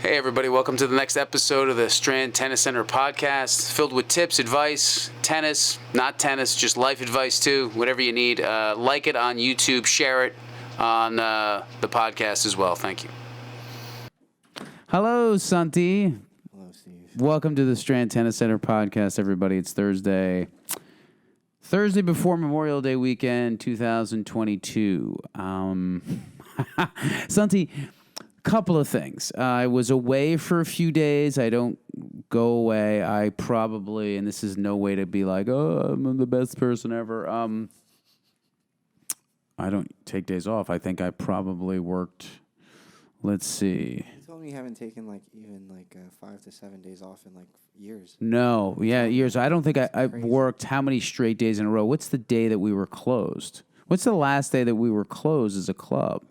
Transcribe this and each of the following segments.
Hey everybody, welcome to the next episode of the Strand Tennis Center podcast, filled with tips, advice, tennis, not tennis, just life advice too, whatever you need. Like it on YouTube, share it on the podcast as well. Thank you. Hello, Santi. Hello, Steve. Welcome to the Strand Tennis Center podcast, everybody. It's Thursday before Memorial Day weekend, 2022. Santi, couple of things. I was away for a few days. I don't go away. I probably, and this is no way to be like, oh, I'm the best person ever. I don't take days off. I think I probably worked, let's see. You told me you haven't taken even 5 to 7 days off in years. No, yeah, years. I don't think I worked how many straight days in a row. What's the day that we were closed? What's the last day that we were closed as a club?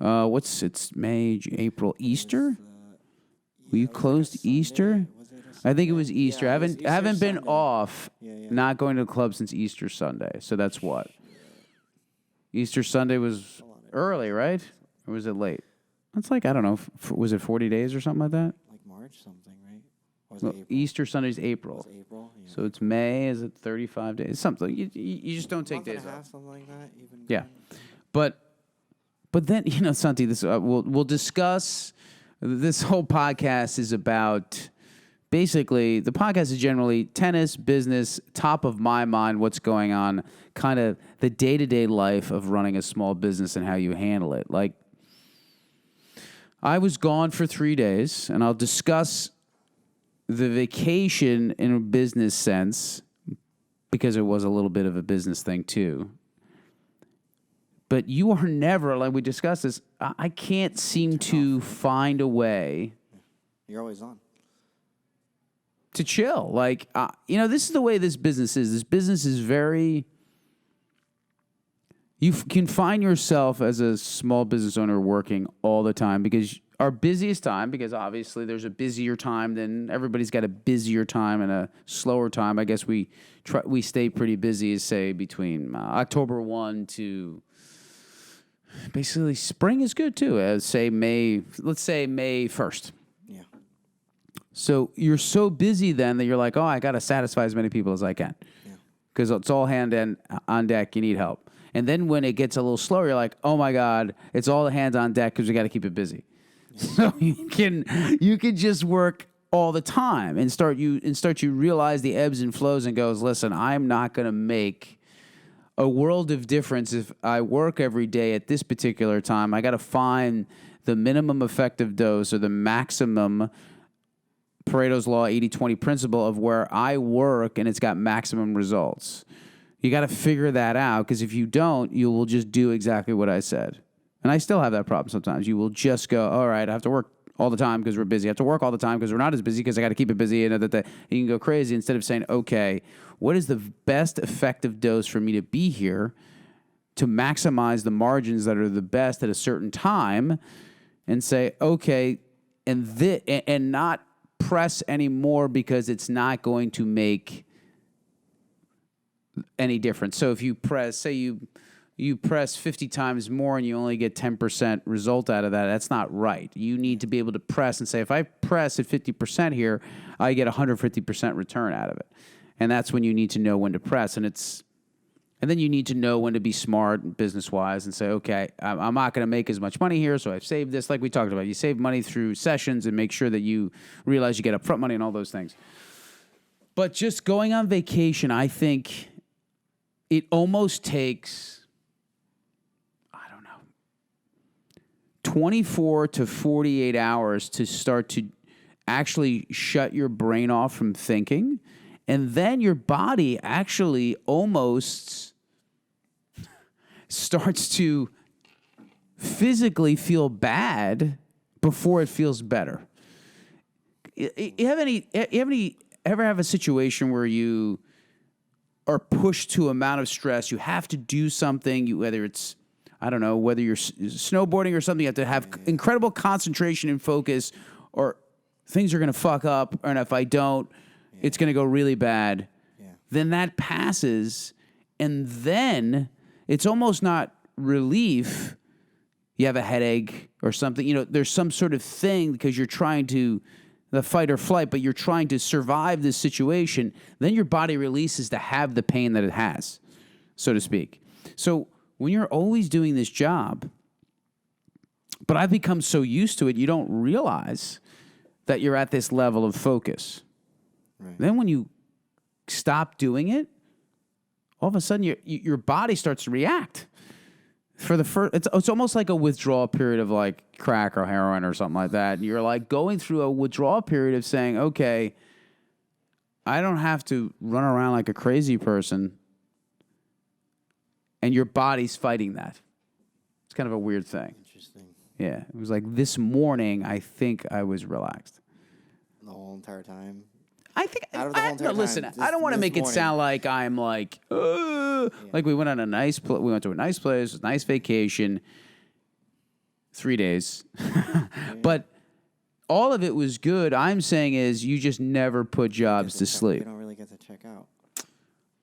It's May, April, Easter? Were you closed Easter? I think it was Easter. Yeah, I haven't been Sunday. off not going to the club since Easter Sunday. So that's what? Easter Sunday was early, right? Or was it late? It's I don't know. Was it 40 days or something like that? Like March something, right? Or was it April? Easter Sunday's April. Was it April? Yeah. So it's May. Is it 35 days? Something. You just don't take days Month and a half, off. something like that. Even Yeah. going. But then, Santi, this we'll discuss. This whole podcast is about, basically, the podcast is generally tennis, business, top of my mind, what's going on, kind of the day-to-day life of running a small business and how you handle it. I was gone for 3 days, and I'll discuss the vacation in a business sense, because it was a little bit of a business thing, too. But you are never, like we discussed this, I can't seem to find a way. You're always on. To chill. This is the way this business is. This business is very, you can find yourself as a small business owner working all the time, because our busiest time, because obviously there's a busier time than everybody's got a busier time and a slower time. I guess we stay pretty busy, say between October 1 to basically spring is good too. Let's say May 1st. Yeah. So you're so busy then that you're like, oh, I got to satisfy as many people as I can. Yeah. Because it's all hand on deck. You need help. And then when it gets a little slower, you're like, oh my God, it's all hands on deck because we got to keep it busy. Yeah. So you can just work all the time and start you realize the ebbs and flows and goes, listen, I'm not going to make a world of difference if I work every day at this particular time. I got to find the minimum effective dose or the maximum Pareto's Law 80-20 principle of where I work and it's got maximum results. You got to figure that out, because if you don't, you will just do exactly what I said. And I still have that problem sometimes. You will just go, all right, I have to work all the time because we're busy. I have to work all the time because we're not as busy because I got to keep it busy. And you can go crazy instead of saying, okay, what is the best effective dose for me to be here to maximize the margins that are the best at a certain time, and say, okay, and not press anymore because it's not going to make any difference. So if you press, say you press 50 times more and you only get 10% result out of that, that's not right. You need to be able to press and say, if I press at 50% here, I get 150% return out of it. And that's when you need to know when to press. And then you need to know when to be smart business-wise and say, okay, I'm not going to make as much money here, so I've saved this. Like we talked about, you save money through sessions and make sure that you realize you get upfront money and all those things. But just going on vacation, I think it almost takes, 24 to 48 hours to start to actually shut your brain off from thinking. And then your body actually almost starts to physically feel bad before it feels better. You ever have a situation where you are pushed to amount of stress? You have to do something, whether it's, I don't know, whether you're snowboarding or something, you have to have incredible concentration and focus, or things are going to fuck up, and if I don't, it's going to go really bad. Yeah. Then that passes, and then it's almost not relief. you have a headache or something, there's some sort of thing because you're trying to, the fight or flight, but you're trying to survive this situation, then your body releases to have the pain that it has, so to speak. So when you're always doing this job, but I've become so used to it, you don't realize that you're at this level of focus. Right. Then when you stop doing it, all of a sudden your body starts to react. For the first, it's almost like a withdrawal period of like crack or heroin or something like that. And you're like going through a withdrawal period of saying, okay, I don't have to run around like a crazy person. And your body's fighting that. It's kind of a weird thing. Interesting. Yeah. It was like this morning, I think I was relaxed. The whole entire time. I think Out of the whole entire listen. time, I don't want to make it sound like I'm like, like we went on we went to a nice place, a nice vacation, 3 days, but all of it was good. I'm saying is you just never put jobs to sleep. You don't really get to check out.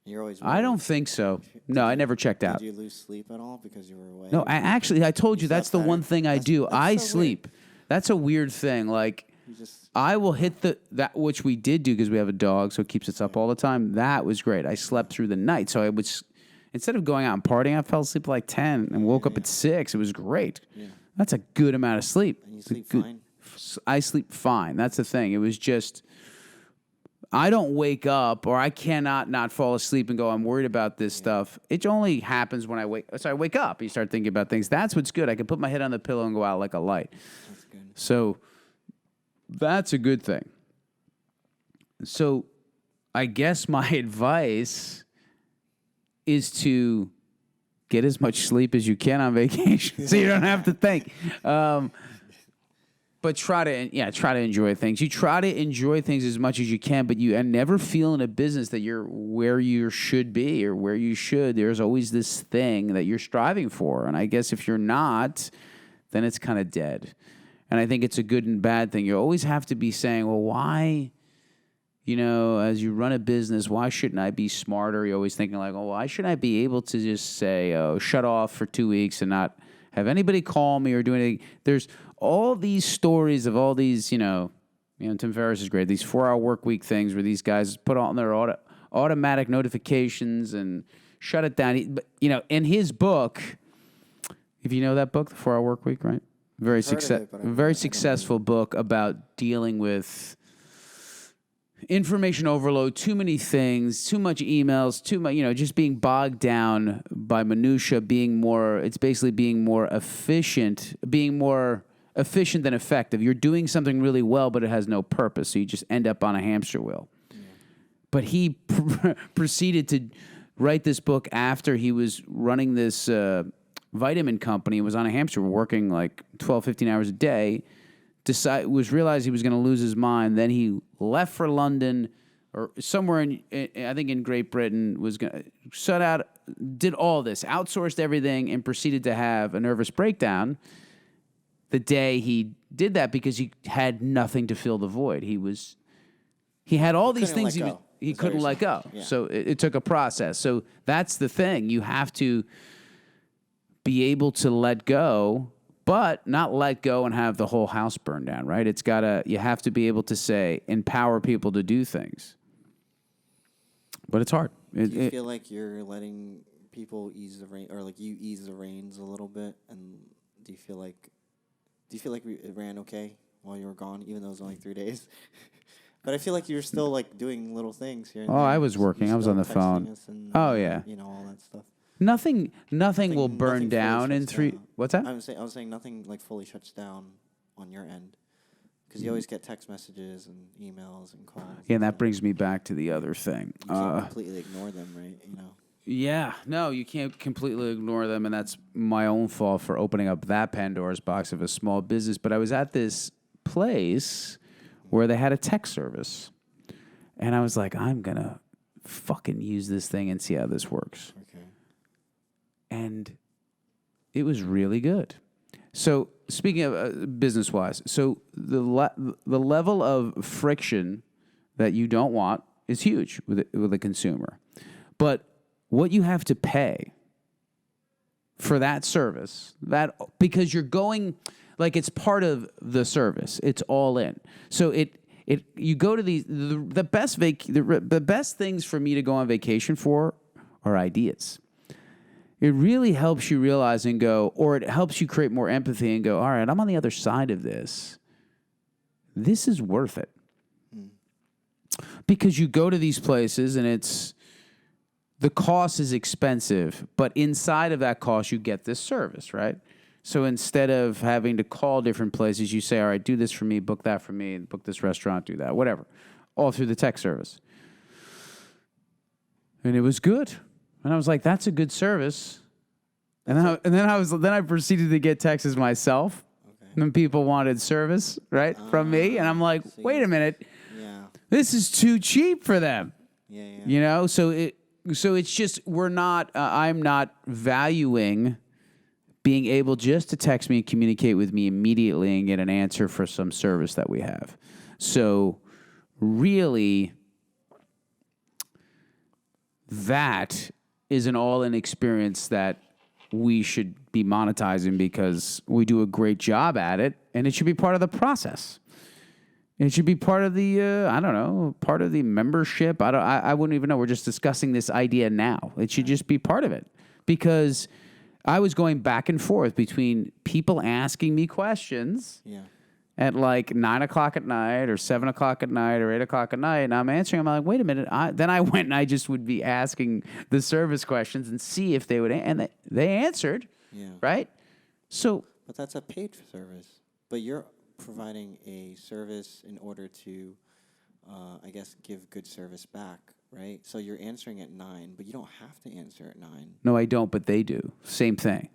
You're always. I don't think so. No, I never checked out. Did you lose sleep at all because you were away? No, I told you that's the one thing I do. I sleep. That's a weird thing. Like. I will hit that which we did do because we have a dog, so it keeps us up all the time. That was great. I slept through the night, so I would instead of going out and partying, I fell asleep at like 10 and woke up at 6. It was great. Yeah. That's a good amount of sleep. And you sleep fine? I sleep fine. That's the thing. It was just I don't wake up or I cannot not fall asleep and go, I'm worried about this stuff. It only happens when I wake up. You start thinking about things. That's what's good. I can put my head on the pillow and go out like a light. That's good. So that's a good thing. So I guess my advice is to get as much sleep as you can on vacation so you don't have to think. But try to enjoy things. You try to enjoy things as much as you can, but and never feel in a business that you're where you should be or where you should. There's always this thing that you're striving for. And I guess if you're not, then it's kind of dead. And I think it's a good and bad thing. You always have to be saying, well, why, as you run a business, why shouldn't I be smarter? You're always thinking like, oh, why shouldn't I be able to just say, shut off for 2 weeks and not have anybody call me or do anything? There's all these stories of all these, Tim Ferriss is great, these 4-hour work week things where these guys put on their automatic notifications and shut it down. In his book, if you know that book, The 4-Hour Work Week, right? Very successful book about dealing with information overload, too many things, too much emails, too much, just being bogged down by minutia, it's basically being more efficient than effective. You're doing something really well, but it has no purpose. So you just end up on a hamster wheel. Yeah. But he proceeded to write this book after he was running this, vitamin company, was on a hamster working like 12, 15 hours a day, realized he was going to lose his mind. Then he left for London or somewhere I think in Great Britain, was going to shut out, did all this, outsourced everything, and proceeded to have a nervous breakdown the day he did that because he had nothing to fill the void. He had all these things he couldn't let go. Yeah. So it took a process. So that's the thing. You have to be able to let go, but not let go and have the whole house burn down, right? You have to be able to empower people to do things. But it's hard. Do you feel like you're letting people ease the rein, or like you ease the reins a little bit? And do you feel like it ran okay while you were gone, even though it was only 3 days? But I feel like you're still like doing little things here and there. I was working. I was on the phone. Oh yeah. All that stuff. Nothing will burn down in 3. What's that? I was saying nothing like fully shuts down on your end, because you always get text messages and emails and calls. Yeah, and that brings me back to the other thing. You can't completely ignore them, right? Yeah, no, you can't completely ignore them, and that's my own fault for opening up that Pandora's box of a small business. But I was at this place where they had a tech service, and I was like, I'm gonna fucking use this thing and see how this works. Okay. And it was really good. So speaking of business-wise, so the level of friction that you don't want is huge with a consumer. But what you have to pay for that service, that because you're going like it's part of the service. It's all in. So you go to the best things for me to go on vacation for are ideas. It really helps you realize and go, or it helps you create more empathy and go, all right, I'm on the other side of this. This is worth it. Because you go to these places and the cost is expensive, but inside of that cost, you get this service, right? So instead of having to call different places, you say, all right, do this for me, book that for me, book this restaurant, do that, whatever, all through the tech service. And it was good. And I was like, that's a good service. And then I proceeded to get texts myself. Okay. And people wanted service, right, from me. And I'm like, wait a minute. Yeah. This is too cheap for them. Yeah. You know, so it's just I'm not valuing being able just to text me and communicate with me immediately and get an answer for some service that we have. So really, that is an all-in experience that we should be monetizing because we do a great job at it, and it should be part of the process. It should be part of the, part of the membership. I wouldn't even know. We're just discussing this idea now. It should just be part of it because I was going back and forth between people asking me questions at like 9 o'clock at night or 7 o'clock at night or 8 o'clock at night, and I'm answering. I'm like, wait a minute. Then I went and I just would be asking the service questions and see if they would, and they answered, right? So, but that's a paid service. But you're providing a service in order to, I guess, give good service back, right? So you're answering at 9, but you don't have to answer at 9. No, I don't, but they do. Same thing.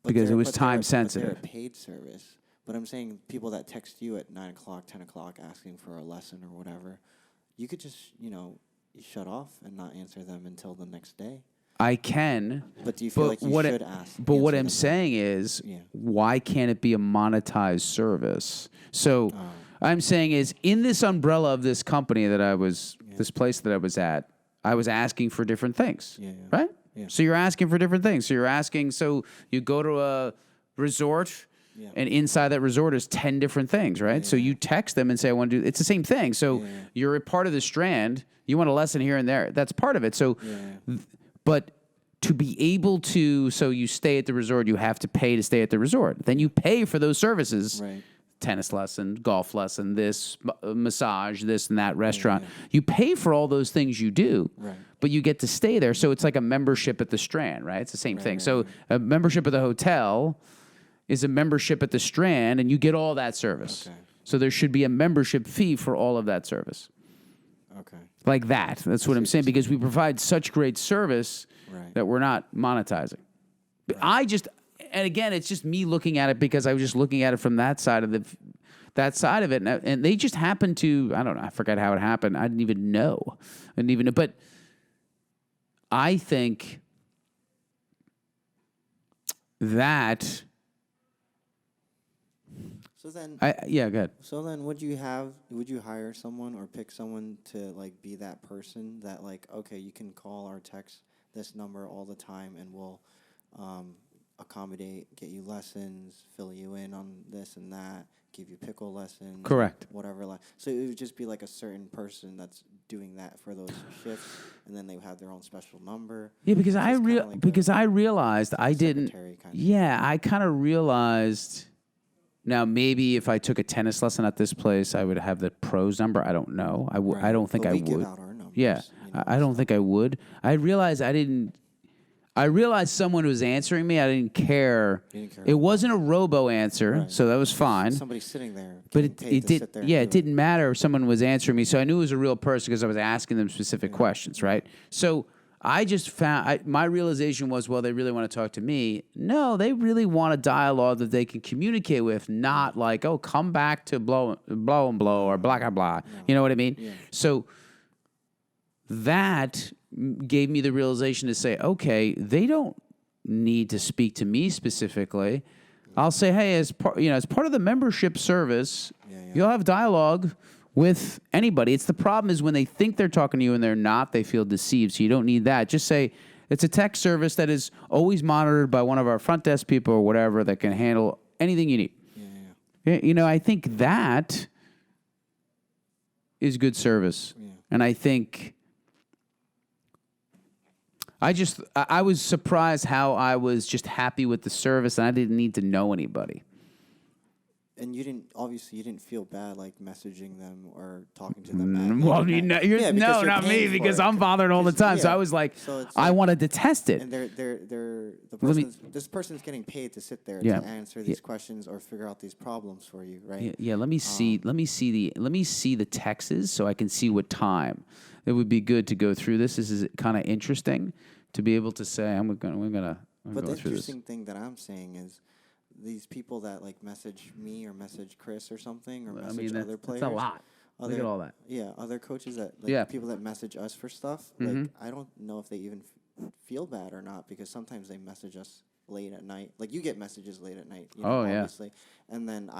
Because it was time sensitive. They're a paid service. But I'm saying people that text you at 9 o'clock, 10 o'clock asking for a lesson or whatever, you could just, you shut off and not answer them until the next day. I can. But do you feel like you should ask? But what I'm saying is, why can't it be a monetized service? So I'm saying is, in this umbrella of this company that I was, this place that I was at, I was asking for different things, right? Yeah. So you're asking for different things. So you go to a resort, and inside that resort is 10 different things, right? So you text them and say, I want to do, it's the same thing. So you're a part of the Strand. You want a lesson here and there. That's part of it. So, but to be able to, so you stay at the resort, you have to pay to stay at the resort. Then you pay for those services. Right. Tennis lesson, golf lesson, this massage, this and that restaurant. You pay for all those things you do, but you get to stay there. So it's like a membership at the Strand, right? It's the same thing. So a membership at the hotel is a membership at the Strand, and you get all that service. Okay. So there should be a membership fee for all of that service. Okay. Like that. That's what I'm saying, because we provide such great service that we're not monetizing. Right. And again, it's just me looking at it because I was just looking at it from that side of it, and they just happened to, I don't know, I forgot how it happened. I didn't even know. But I think that. So then, go ahead. So then, would you hire someone or pick someone to like be that person that like, okay, you can call or text this number all the time, and we'll accommodate, get you lessons, fill you in on this and that, give you pickle lessons. Correct. Whatever. So it would just be like a certain person that's doing that for those shifts, and then they would have their own special number. Yeah, because I realized I didn't. I kind of realized. Now, maybe if I took a tennis lesson at this place, I would have the pros number. I don't know. I don't think I would. Give out our numbers, I don't think I would. I realized someone was answering me. I didn't care. It wasn't a robo answer, so that was fine. Somebody sitting there. But it didn't matter if someone was answering me. So I knew it was a real person because I was asking them specific questions, right? So I just found, my realization was, well, they really want to talk to me. No, they really want a dialogue that they can communicate with, not like, oh, come back to blow and blow or blah, blah, blah. No. You know what I mean? Yeah. So that gave me the realization to say, okay, they don't need to speak to me specifically. I'll say, hey, as part of the membership service, you'll have dialogue with anybody. It's the problem is when they think they're talking to you and they're not, they feel deceived. So you don't need that. Just say, It's a tech service that is always monitored by one of our front desk people or whatever that can handle anything you need. Yeah. I think that is good service. Yeah. And I think I was surprised how I was just happy with the service and I didn't need to know anybody. And you didn't feel bad like messaging them or talking to them. Well, not me, because I'm bothered all the time. So I was like, I wanted to test it. And this person's getting paid to sit there Yeah. to answer these questions or figure out these problems for you, right? Yeah, let me see the texts so I can see what time. It would be good to go through this. This is kind of interesting to be able to say we're gonna But go the through this. interesting thing that I'm saying is these people that like message me or message Chris or something or message other players. That's a lot. Look at all that. Yeah, other coaches that people that message us for stuff. Mm-hmm. Like I don't know if they even feel bad or not because sometimes they message us late at night. Like you get messages late at night. Obviously. And then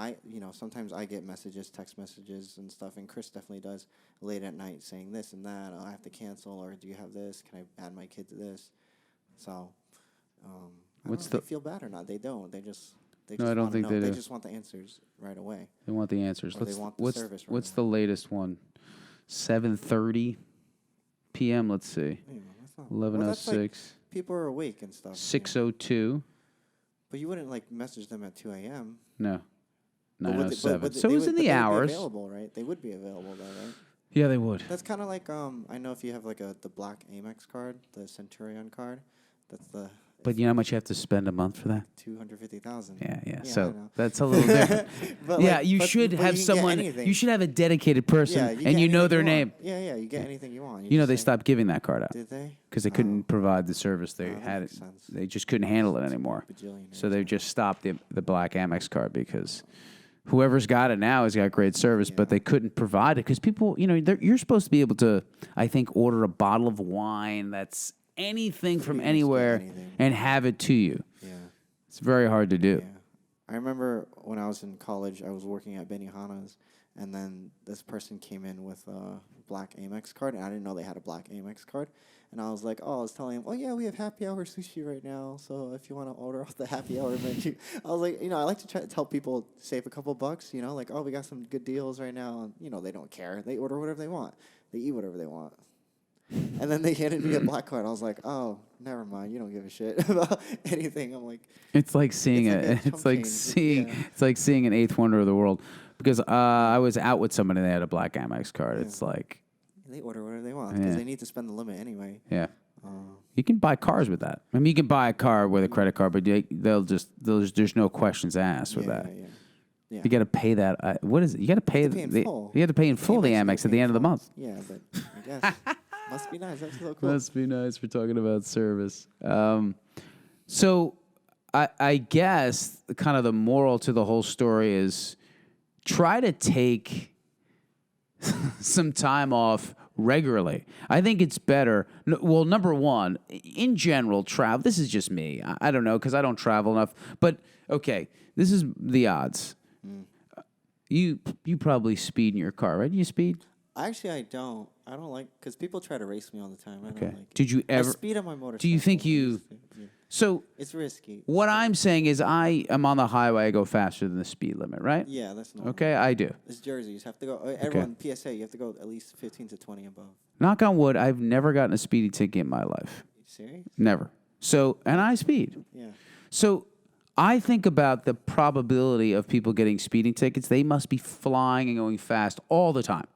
sometimes I get messages, text messages and stuff, and Chris definitely does late at night saying this and that. I have to cancel, or do you have this? Can I add my kid to this? So, I don't know if they feel bad or not. They don't. They just. I don't think they do. They just want the answers right away. They want the answers. Or they want the service right what's away. the latest one? 7:30 p.m. Let's see. Yeah, that's not, 11:06. People are awake and stuff. 6:02. But you wouldn't like message them at 2 a.m. No. But 9:07. So it was in the hours. They would be available, right? They would be available though, right? Yeah, they would. That's kind of like I know if you have like the black Amex card, the Centurion card, that's the. But you know how much you have to spend a month for that? 250,000. Yeah. So that's a little different. You should have someone. You should have a dedicated person, and you know their name. Yeah. You get anything you want. They stopped giving that card out. Did they? Because they couldn't provide the service they had. Makes sense. They just couldn't handle it anymore. So they just stopped the black Amex card because whoever's got it now has got great service, but they couldn't provide it because people, you're supposed to be able to, I think, order a bottle of wine that's anything from anywhere and have it to you. Yeah. It's very hard to do. Yeah. I remember when I was in college, I was working at Benihana's, and then this person came in with a black Amex card, and I didn't know they had a black Amex card. And I was like, I was telling him, we have happy hour sushi right now, so if you want to order off the happy hour menu. I was like, I like to try to tell people save a couple bucks, like, we got some good deals right now. And, they don't care. They order whatever they want. They eat whatever they want. And then they handed me a black card. I was like, oh, never mind. You don't give a shit about anything. I'm like, it's like seeing it's like seeing an eighth wonder of the world. Because I was out with somebody and they had a black Amex card. Yeah. It's like they order whatever they want because they need to spend the limit anyway. Yeah. You can buy cars with that. I mean, you can buy a car with a credit card, but there's no questions asked with that. Yeah. You got to pay that. What is it? You got to pay in full. You got to pay in full the Amex at the end of the month. Yeah, but I guess. Must be nice. That's so cool. Must be nice for talking about service. So I guess kind of the moral to the whole story is try to take some time off regularly. I think it's better. Well, number one, in general, travel. This is just me. I don't know because I don't travel enough. But okay, this is the odds. You probably speed in your car, right? You speed? Actually, I don't. I don't like because people try to race me all the time. I don't like it. Did you ever? I speed on my motorcycle. Do you think you? So it's risky. What I'm saying is, I am on the highway. I go faster than the speed limit, right? Yeah, that's normal. Okay, I do. It's Jersey. You just have to go. Everyone PSA. You have to go at least 15 to 20 above. Knock on wood. I've never gotten a speeding ticket in my life. You serious? Never. So, and I speed. Yeah. So I think about the probability of people getting speeding tickets. They must be flying and going fast all the time.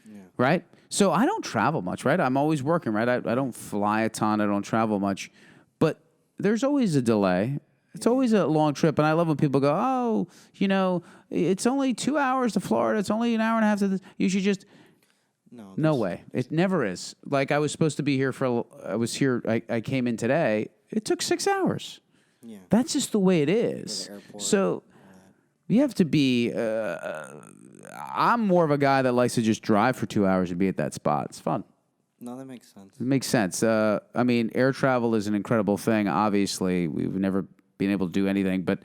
Yeah. Right? So I don't travel much, right? I'm always working, right? I don't fly a ton. I don't travel much. But there's always a delay. It's always a long trip. And I love when people go, it's only 2 hours to Florida. It's only an hour and a half to this. You should just... No way. It never is. Like I was supposed to be here I came in today. It took 6 hours. Yeah. That's just the way it is. So you have to be... I'm more of a guy that likes to just drive for 2 hours and be at that spot. It's fun. No, that makes sense. It makes sense. I mean, air travel is an incredible thing. Obviously, we've never been able to do anything, but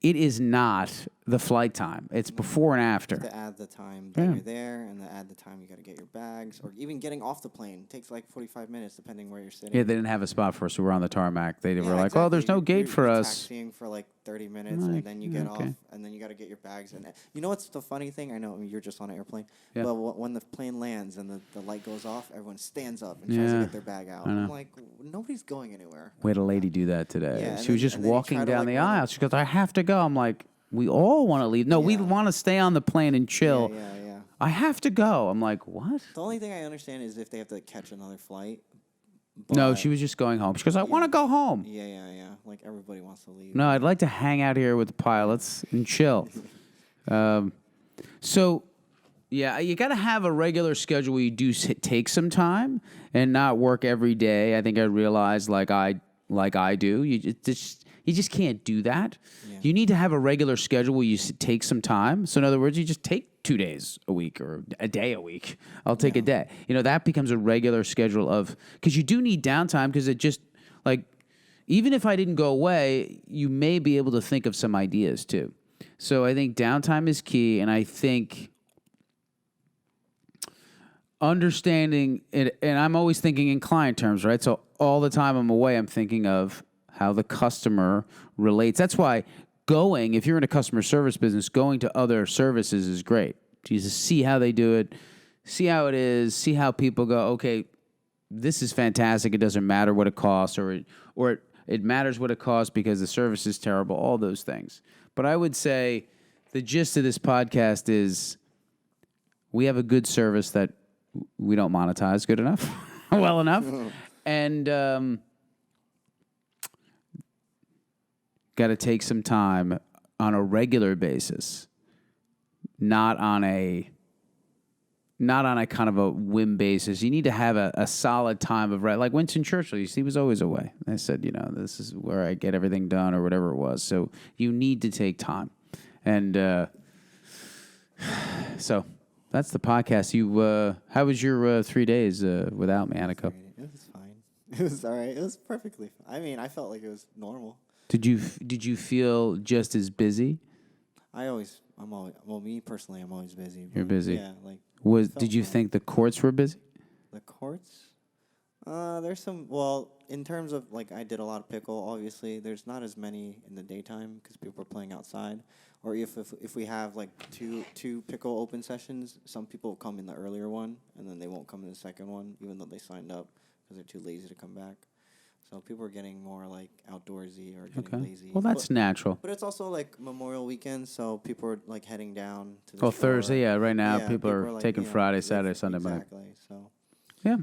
it is not the flight time. It's before and after. To add the time that you're there, and to add the time you got to get your bags, or even getting off the plane takes like 45 minutes, depending where you're sitting. Yeah, they didn't have a spot for us. We were on the tarmac. They were like, exactly. "Oh, there's no gate for you're us." Taxiing for like 30 minutes, and then you get off, and then you got to get your bags. And you know what's the funny thing? I know you're just on an airplane, but when the plane lands and the light goes off, everyone stands up and tries to get their bag out. I'm like, nobody's going anywhere. We had a lady do that today. Yeah, she was just walking down the aisle. She goes, "I have to go." I'm like, "We all want to leave. No, we want to stay on the plane and chill. Yeah. I have to go." I'm like, "What?" The only thing I understand is if they have to catch another flight. No, she was just going home. She goes, "I want to go home." Yeah. Like everybody wants to leave. No, I'd like to hang out here with the pilots and chill. So, yeah, you got to have a regular schedule where you do take some time and not work every day. I think I realized, like I do, you just can't do that. Yeah. You need to have a regular schedule where you take some time. So in other words, you just take 2 days a week or a day a week. I'll take a day. That becomes a regular schedule because you do need downtime, because it just, like, even if I didn't go away, you may be able to think of some ideas too. So I think downtime is key, and I think understanding it, and I'm always thinking in client terms, right? So all the time I'm away, I'm thinking of how the customer relates. That's why if you're in a customer service business, going to other services is great. You just see how they do it, see how it is, see how people go, okay, this is fantastic. It doesn't matter what it costs, or it matters what it costs because the service is terrible, all those things. But I would say the gist of this podcast is we have a good service that we don't monetize good enough, well enough, and got to take some time on a regular basis, not on a kind of a whim basis. You need to have a solid time of like Winston Churchill. He was always away. I said, this is where I get everything done, or whatever it was. So you need to take time, and so that's the podcast. How was your 3 days without me, Annika? It was fine. It was all right. It was perfectly fine. I mean, I felt like it was normal. Did you feel just as busy? Me personally, I'm always busy. You're busy. Yeah, like. Did you think the courts were busy? The courts? There's some. Well, in terms of like, I did a lot of pickle. Obviously, there's not as many in the daytime because people are playing outside. Or if we have like two pickle open sessions, some people come in the earlier one and then they won't come in the second one, even though they signed up because they're too lazy to come back. So people are getting more like outdoorsy or getting lazy. Well, that's natural. But it's also like Memorial Weekend, so people are like heading down to the shore. Thursday, yeah. Right now, people are like, taking Friday, Saturday, Sunday back. Exactly. So, yeah.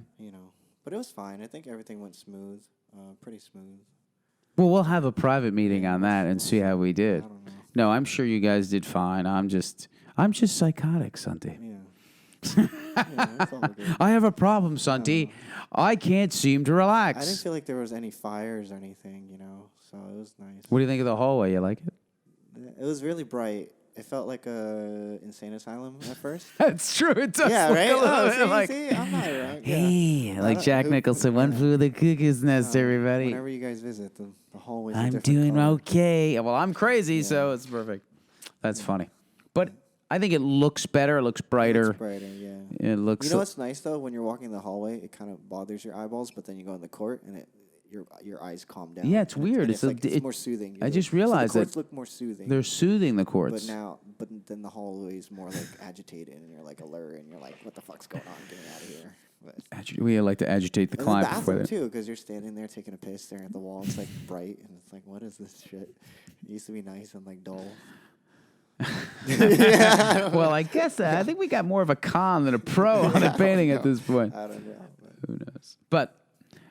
But it was fine. I think everything went smooth, pretty smooth. Well, we'll have a private meeting on that and see how we did. I don't know. No, I'm sure you guys did fine. I'm just psychotic, Santi. Yeah. It's all good. I have a problem, Santi. I can't seem to relax. I didn't feel like there was any fires or anything, so it was nice. What do you think of the hallway? You like it? It was really bright. It felt like a insane asylum at first. That's true. It does. Yeah, look right? a little bit like, see, I'm not wrong. Hey, like Jack Nicholson, one flew of the cuckoo's nest, everybody. Whenever you guys visit, the hallways I'm doing okay. Well, I'm crazy, so it's perfect. That's funny. But I think it looks better. It looks brighter. It looks brighter, yeah. It looks. You know what's nice though? When you're walking the hallway, it kind of bothers your eyeballs, but then you go in the court and your eyes calm down. Yeah, it's weird. It's more soothing. I just realized the courts look more soothing. They're soothing the courts. But then the hallway is more like agitated, and you're like alert, and you're like, what the fuck's going on? Get me out of here. We like to agitate the client before that. Too, because you're standing there taking a piss, staring at the wall. It's like bright, and it's like, what is this shit? It used to be nice and like dull. Well, I guess I think we got more of a con than a pro on the painting at this point. I don't know. Who knows? But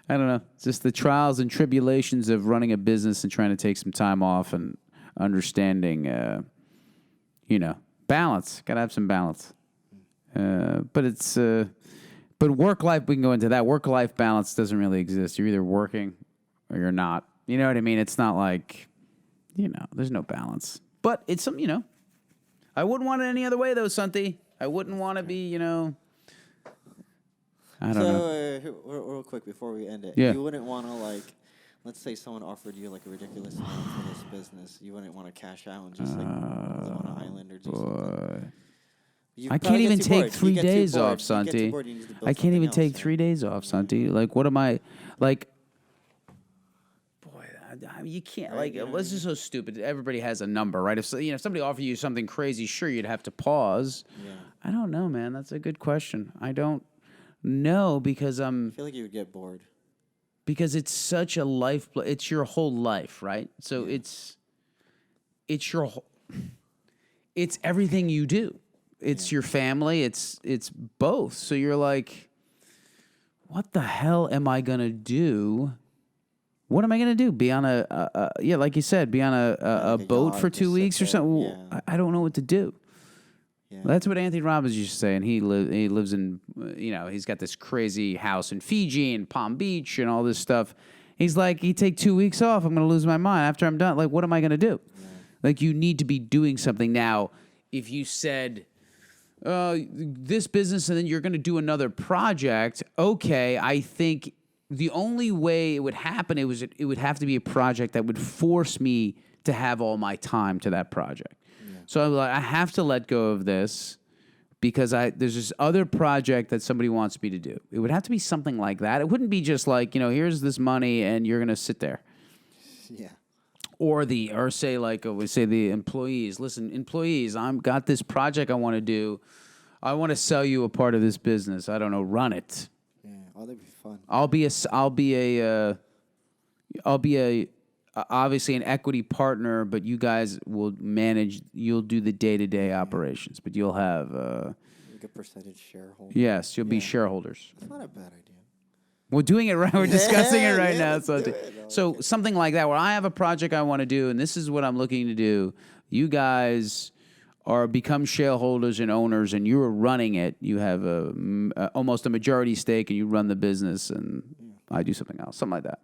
I don't know. It's just the trials and tribulations of running a business and trying to take some time off and understanding, balance. Got to have some balance. But work-life, we can go into that. Work-life balance doesn't really exist. You're either working or you're not. You know what I mean? It's not like, there's no balance. But it's some, I wouldn't want it any other way, though, Santi. I wouldn't want to be, I don't know. Real quick before we end it, Yeah. You wouldn't want to let's say someone offered you like a ridiculous amount for this business. You wouldn't want to cash out and just live on standards or something. I can't even take 3 days off, You get too Santi. bored, you need to build I can't something even else, take right? 3 days off, Santi. Like, what am I like? Boy, you can't. Right, Like, this is so stupid. Everybody has a number, right? If if somebody offered you something crazy, sure, you'd have to pause. Yeah. I don't know, man. That's a good question. I don't know because I feel like you would get bored. because it's such a life. It's your whole life, right? So it's your whole. It's everything you do. It's your family. It's both. So you're like, what the hell am I gonna do? What am I gonna do? Be on like you said, be on a Like a boat yacht, for just 2 sit weeks or there. something? Yeah. I don't know what to do. Yeah. That's what Anthony Robbins used to say, and he lives in he's got this crazy house in Fiji and Palm Beach and all this stuff. He's like, he take 2 weeks off, I'm gonna lose my mind after I'm done. Like, what am I gonna do? Yeah. Like, you need to be doing something now. If you said this business and then you're gonna do another project, okay, I think the only way it would happen it would have to be a project that would force me to have all my time to that project. So I'm like, I have to let go of this because there's this other project that somebody wants me to do. It would have to be something like that. It wouldn't be just like, here's this money and you're going to sit there. Yeah. Or say the employees, listen, employees, I've got this project I want to do. I want to sell you a part of this business. I don't know, run it. Yeah. Oh, that'd be fun. I'll be obviously an equity partner, but you guys will manage. You'll do the day-to-day operations, but you'll have. Like a percentage shareholder. Yes, you'll be shareholders. That's not a bad idea. We're doing it right. We're discussing it right now. let's do it. So something like that, where I have a project I want to do, and this is what I'm looking to do. You guys become shareholders and owners, and you're running it. You have almost a majority stake, and you run the business, and I do something else, something like that.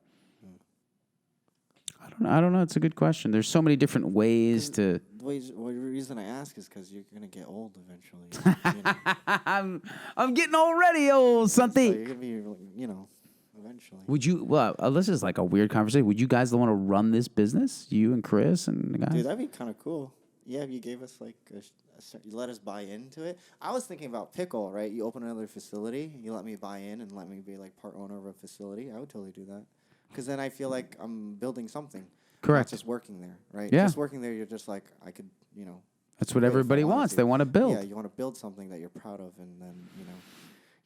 I don't know. It's a good question. There's so many different ways to. The reason I ask is because you're gonna get old eventually. I'm getting already old, something. So you're gonna be, eventually. Would you? Well, this is like a weird conversation. Would you guys want to run this business? You and Chris and the guys. Dude, that'd be kind of cool. Yeah, if you gave us like you let us buy into it. I was thinking about pickle, right? You open another facility, you let me buy in and let me be like part owner of a facility. I would totally do that. Because then I feel like I'm building something. Correct. Not just working there, right? Yeah. Just working there, you're just like, I could, That's what everybody wants. They want to build. Yeah, you want to build something that you're proud of. And then,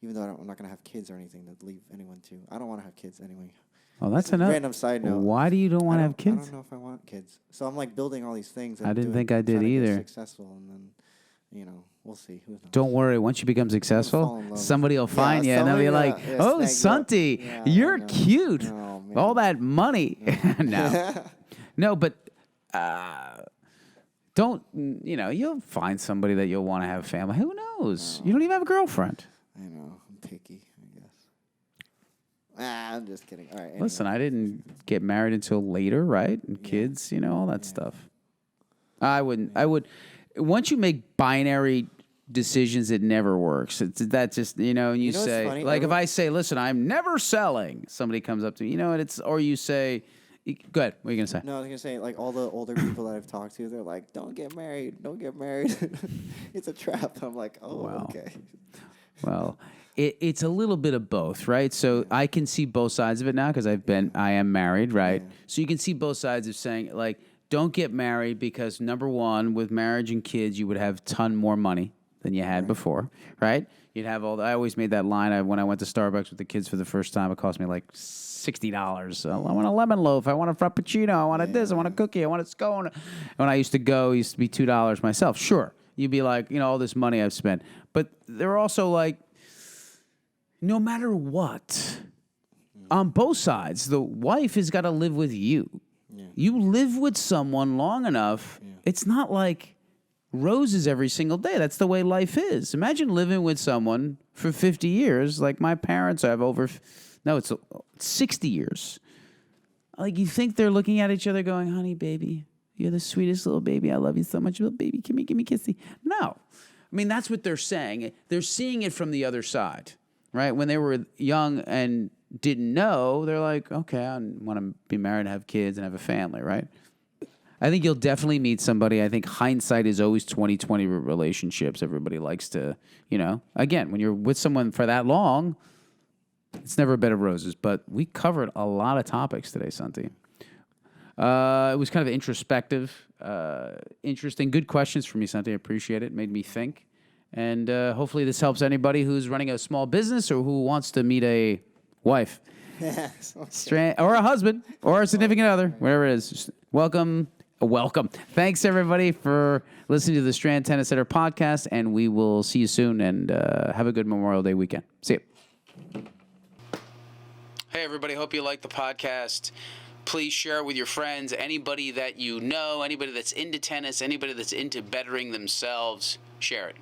even though I'm not going to have kids or anything to leave anyone to. I don't want to have kids anyway. Oh, that's another. Random side note. Why do you don't want to have kids? I don't know if I want kids. So I'm like building all these things. I didn't think I did either. Successful, and then, we'll see. Who knows? Don't worry. Once you become successful, somebody will find you, and they'll be like, yeah, "Oh, snag you Santi, up. Yeah, you're I know. cute. Oh, man. All that money." No, but don't. You'll find somebody that you'll want to have a family. Who knows? You don't even have a girlfriend. I know. I'm picky, I guess. I'm just kidding. All right. Anyway. Listen, I didn't get married until later, right? And kids, all that stuff. I wouldn't. Once you make binary decisions, it never works. That just, and you say, funny? like, if I say, listen, I'm never selling, somebody comes up to me, or you say, go ahead, what are you going to say? No, I was going to say, like, all the older people that I've talked to, they're like, don't get married. It's a trap. I'm like, oh, Wow. okay. Well, it's a little bit of both, right? So I can see both sides of it now because I am married, right? Yeah. So you can see both sides of saying, like, don't get married because, number one, with marriage and kids, you would have a ton more money than you had before, right? You'd have I always made that line when I went to Starbucks with the kids for the first time. It cost me like $60. So I want a lemon loaf. I want a frappuccino. I want this. I want a cookie. I want a scone. When I used to go, it used to be $2 myself. Sure. You'd be like, all this money I've spent. But they're also like, no matter what, on both sides, the wife has got to live with you. Yeah. You live with someone long enough, it's not like roses every single day. That's the way life is. Imagine living with someone for 50 years like my parents have it's 60 years. Like, you think they're looking at each other going, honey, baby, you're the sweetest little baby. I love you so much. Little baby, give me a kissy. No. I mean, that's what they're saying. They're seeing it from the other side, right? When they were young and didn't know, they're like, okay, I want to be married and have kids and have a family, right? I think you'll definitely meet somebody. I think hindsight is always 20/20 with relationships. Everybody likes to, again, when you're with someone for that long, it's never a bed of roses. But we covered a lot of topics today, Santi. It was kind of introspective, interesting, good questions from you, Santi. I appreciate it. Made me think. And hopefully this helps anybody who's running a small business or who wants to meet a wife. Or a husband or a significant other, whatever it is. Just welcome. Thanks, everybody, for listening to the Strand Tennis Center podcast, and we will see you soon, and have a good Memorial Day weekend. See you. Hey, everybody. Hope you like the podcast. Please share it with your friends, anybody that you know, anybody that's into tennis, anybody that's into bettering themselves. Share it.